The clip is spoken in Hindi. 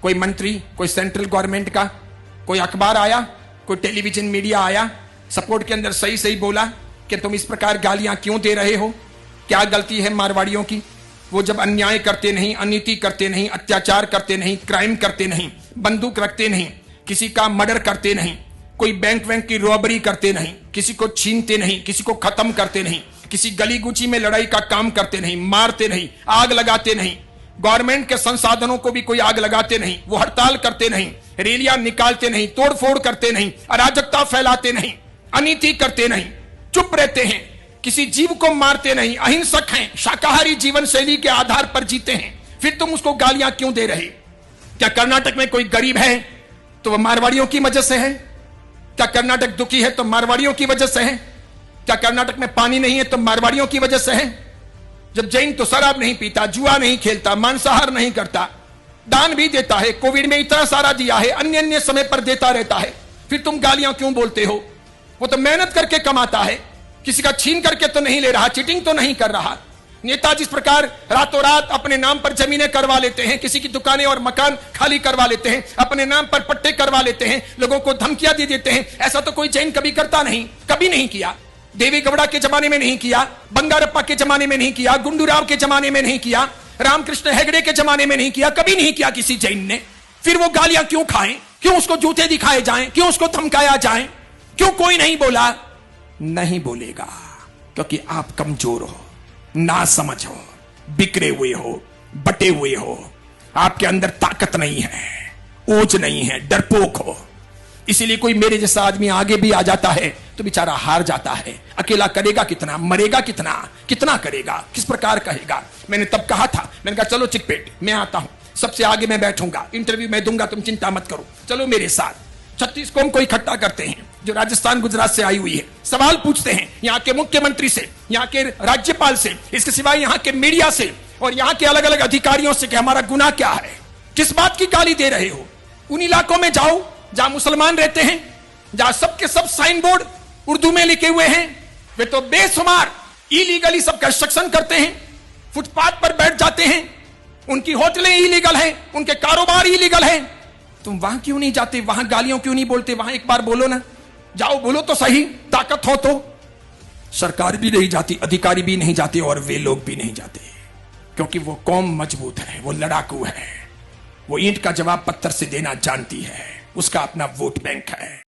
कोई मंत्री, कोई सेंट्रल गवर्नमेंट का, कोई अखबार आया, कोई टेलीविजन मीडिया आया, सपोर्ट के अंदर सही सही बोला कि तुम इस प्रकार गालियां क्यों दे रहे हो, क्या गलती है मारवाड़ियों की? वो जब अन्याय करते नहीं, अनीति करते नहीं, अत्याचार करते नहीं, क्राइम करते नहीं, बंदूक रखते नहीं, किसी का मर्डर करते नहीं, कोई बैंक की रॉबरी करते नहीं, किसी को छीनते नहीं, किसी को खत्म करते नहीं, किसी गली गुची में लड़ाई का काम करते नहीं, मारते नहीं, आग लगाते नहीं, गवर्नमेंट के संसाधनों को भी कोई आग लगाते नहीं, वो हड़ताल करते नहीं, रैलियां निकालते नहीं, तोड़फोड़ करते नहीं, अराजकता फैलाते नहीं, अनीति करते नहीं, चुप रहते हैं, किसी जीव को मारते नहीं, अहिंसक हैं, शाकाहारी जीवन शैली के आधार पर जीते हैं, फिर तुम उसको गालियां क्यों दे रहे? क्या कर्नाटक में कोई गरीब है तो वह मारवाड़ियों की वजह से है? क्या कर्नाटक दुखी है तो मारवाड़ियों की वजह से है? क्या कर्नाटक में पानी नहीं है तो मारवाड़ियों की वजह से है? जब जैन तो शराब नहीं पीता, जुआ नहीं खेलता, मांसाहार नहीं करता, दान भी देता है, कोविड में इतना सारा दिया है, अन्य अन्य समय पर देता रहता है, फिर तुम गालियां क्यों बोलते हो? वो तो मेहनत करके कमाता है, किसी का छीन करके तो नहीं ले रहा, चीटिंग तो नहीं कर रहा। नेता जिस प्रकार रातों रात अपने नाम पर जमीनें करवा लेते हैं, किसी की दुकानें और मकान खाली करवा लेते हैं, अपने नाम पर पट्टे करवा लेते हैं, लोगों को धमकियां दे देते हैं, ऐसा तो कोई जैन कभी करता नहीं, कभी नहीं किया। देवी गौड़ा के जमाने में नहीं किया, बंगारप्पा के जमाने में नहीं किया, गुंडूराव के जमाने में नहीं किया, रामकृष्ण हेगड़े के जमाने में नहीं किया, कभी नहीं किया किसी जैन ने। फिर वो गालियां क्यों खाएं? क्यों उसको जूते दिखाए जाएं? क्यों उसको धमकाया जाए? क्यों कोई नहीं बोला? नहीं बोलेगा, क्योंकि आप कमजोर हो, ना समझ हो, बिखरे हुए हो, बटे हुए हो, आपके अंदर ताकत नहीं है, ओज नहीं है, डरपोक हो। इसीलिए कोई मेरे जैसा आदमी आगे भी आ जाता है तो बेचारा हार जाता है। अकेला करेगा कितना, मरेगा कितना, कितना करेगा, किस प्रकार कहेगा? मैंने तब कहा था, मैंने कहा चलो चिकपेट, मैं आता हूं, सबसे आगे मैं बैठूंगा, इंटरव्यू मैं दूंगा, तुम चिंता मत करो, चलो मेरे साथ। 36 कौम को इकट्ठा करते हैं जो राजस्थान गुजरात से आई हुई है, सवाल पूछते हैं यहाँ के मुख्यमंत्री से, यहाँ के राज्यपाल से, इसके सिवाय यहाँ के मीडिया से और यहाँ के अलग अलग अधिकारियों से कि हमारा गुनाह क्या है, किस बात की गाली दे रहे हो? उन इलाकों में जाओ जहां मुसलमान रहते हैं, जहां सबके सब साइन बोर्ड उर्दू में लिखे हुए हैं, वे तो बेशुमार इलीगली सब कंस्ट्रक्शन करते हैं, फुटपाथ पर बैठ जाते हैं, उनकी होटलें इलीगल हैं, उनके कारोबार इलीगल हैं। तुम वहां क्यों नहीं जाते? वहां गालियों क्यों नहीं बोलते? वहां एक बार बोलो ना, जाओ बोलो तो सही, ताकत हो तो। सरकार भी नहीं जाती, अधिकारी भी नहीं जाते और वे लोग भी नहीं जाते, क्योंकि वो कौम मजबूत है, वो लड़ाकू है, वो ईंट का जवाब पत्थर से देना जानती है, उसका अपना वोट बैंक है।